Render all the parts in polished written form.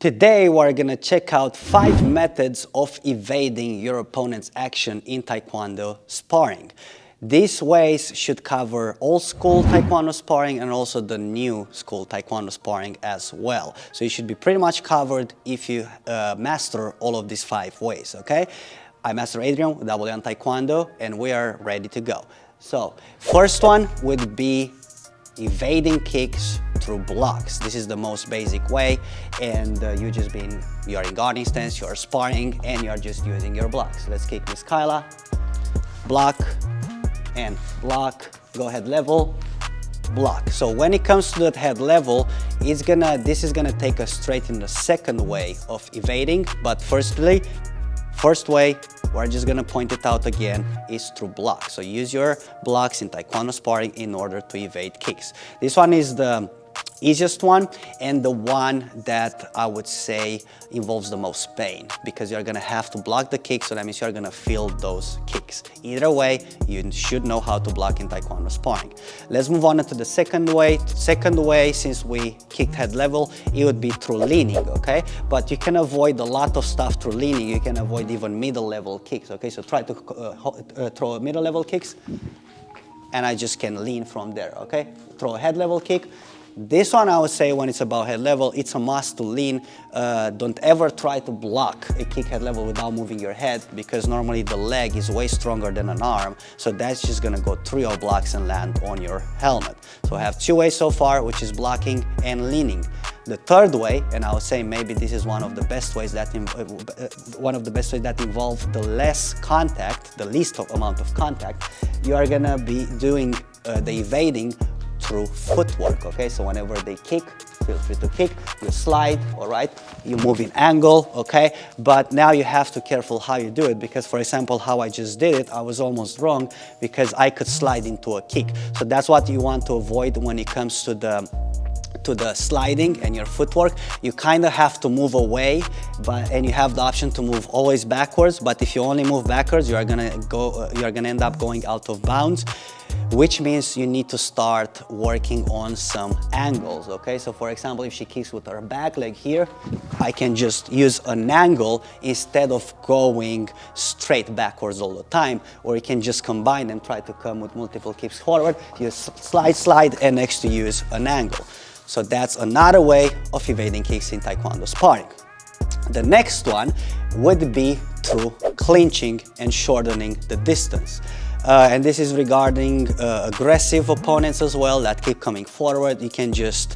Today we're gonna check out 5 methods of evading your opponent's action in Taekwondo sparring. These ways should cover old school Taekwondo sparring and also the new school Taekwondo sparring as well. So you should be pretty much covered if you master all of these 5 ways, okay? I'm Master Adrian with WN Taekwondo and we are ready to go. So first one would be evading kicks through blocks. This is the most basic way, and you're in guarding stance, you're sparring, and you're just using your blocks. Let's kick with Skyla. Block and block. Go head level, block. So when it comes to that head level, this is gonna take us straight in the second way of evading. But first way, we're just gonna point it out again, is through blocks. So use your blocks in Taekwondo sparring in order to evade kicks. This one is the easiest one and the one that I would say involves the most pain, because you're gonna have to block the kick, so that means you're gonna feel those kicks. Either way, you should know how to block in Taekwondo sparring. Let's move on to the second way. Second way, since we kicked head level, it would be through leaning, okay? But you can avoid a lot of stuff through leaning. You can avoid even middle level kicks, okay? So try to throw middle level kicks, and I just can lean from there, okay? Throw a head level kick. This one, I would say, when it's about head level, it's a must to lean. Don't ever try to block a kick head level without moving your head, because normally the leg is way stronger than an arm. So that's just gonna go through your blocks and land on your helmet. So I have 2 ways so far, which is blocking and leaning. The third way, and I would say maybe this is one of the best ways that involve the less contact, the least amount of contact. You are gonna be doing the evading through footwork, okay? So whenever they kick, feel free to kick, you slide, all right? You move in angle, okay? But now you have to be careful how you do it, because for example, how I just did it, I was almost wrong because I could slide into a kick. So that's what you want to avoid when it comes to the sliding and your footwork. You kind of have to move away, and you have the option to move always backwards. But if you only move backwards, you're gonna end up going out of bounds, which means you need to start working on some angles, okay? So for example, if she kicks with her back leg here, I can just use an angle instead of going straight backwards all the time, or you can just combine and try to come with multiple kicks forward. You slide, and next to use an angle. So that's another way of evading kicks in Taekwondo sparring. The next one would be through clinching and shortening the distance. And this is regarding aggressive opponents as well that keep coming forward. You can just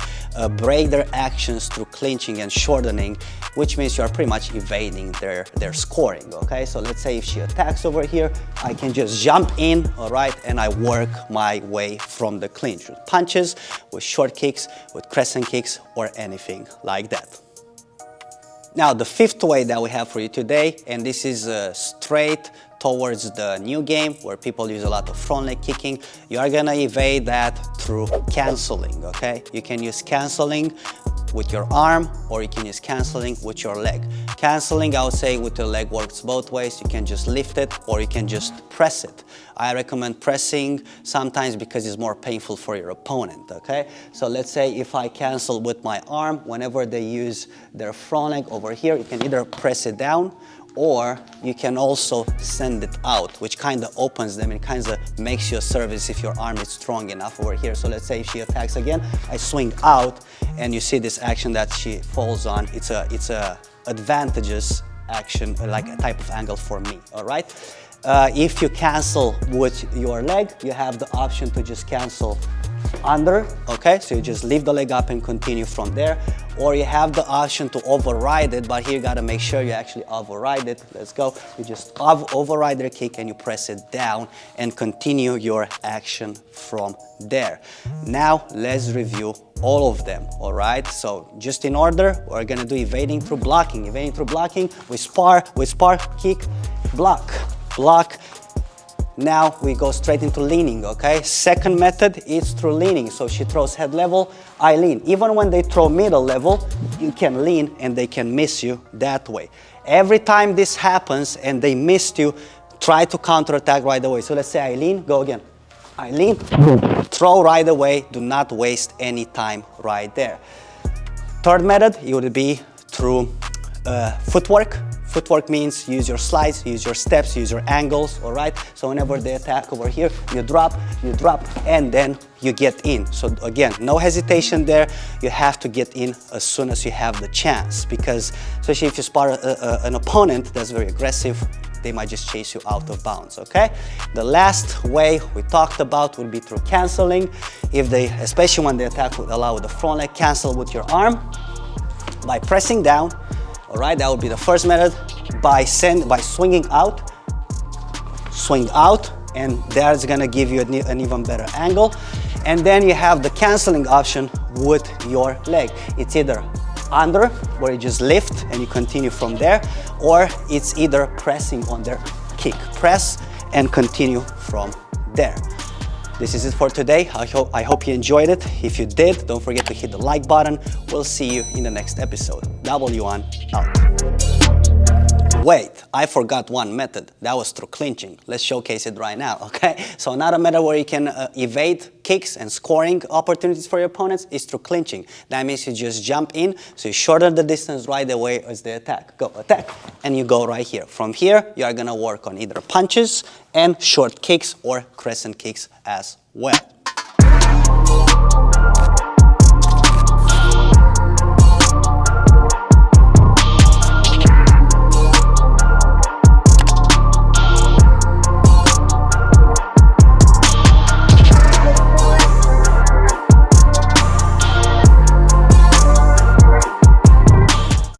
break their actions through clinching and shortening, which means you're pretty much evading their scoring, okay? So let's say if she attacks over here, I can just jump in, all right? And I work my way from the clinch with punches, with short kicks, with crescent kicks, or anything like that. Now, the 5th way that we have for you today, and this is straight towards the new game where people use a lot of front leg kicking. You are gonna evade that through canceling, okay? You can use canceling with your arm, or you can use canceling with your leg. Canceling, I would say, with your leg works both ways. You can just lift it, or you can just press it. I recommend pressing sometimes because it's more painful for your opponent, okay? So let's say if I cancel with my arm, whenever they use their front leg over here, you can either press it down, or you can also send it out, which kind of opens them and kind of makes you a service if your arm is strong enough over here. So let's say if she attacks again, I swing out, and you see this action that she falls on. It's a advantageous action, like a type of angle for me, all right? If you cancel with your leg, you have the option to just cancel under, okay? So you just leave the leg up and continue from there. Or you have the option to override it, but here you gotta make sure you actually override it. Let's go. You just override their kick and you press it down and continue your action from there. Now let's review all of them, all right? So just in order, we're gonna do evading through blocking. Evading through blocking, we spar, kick, block, block. Now we go straight into leaning, okay? Second method is through leaning. So she throws head level, I lean. Even when they throw middle level, you can lean and they can miss you that way. Every time this happens and they missed you, try to counterattack right away. So let's say I lean, go again. I lean, throw right away. Do not waste any time right there. Third method, it would be through footwork. Footwork means use your slides, use your steps, use your angles, all right? So whenever they attack over here, you drop, and then you get in. So again, no hesitation there. You have to get in as soon as you have the chance, because especially if you spar an opponent that's very aggressive, they might just chase you out of bounds, okay? The last way we talked about would be through canceling. If they, especially when they attack with allow with the front leg, cancel with your arm by pressing down. All right, that would be the first method. By swinging out, swing out, and that's gonna give you an even better angle. And then you have the canceling option with your leg. It's either under, where you just lift and you continue from there, or it's either pressing on their kick. Press and continue from there. This is it for today. I hope you enjoyed it. If you did, don't forget to hit the like button. We'll see you in the next episode. W1 out. Wait, I forgot one method. That was through clinching. Let's showcase it right now, okay? So another method where you can evade kicks and scoring opportunities for your opponents is through clinching. That means you just jump in, so you shorten the distance right away as they attack. Go, attack, and you go right here. From here, you are gonna work on either punches and short kicks or crescent kicks as well.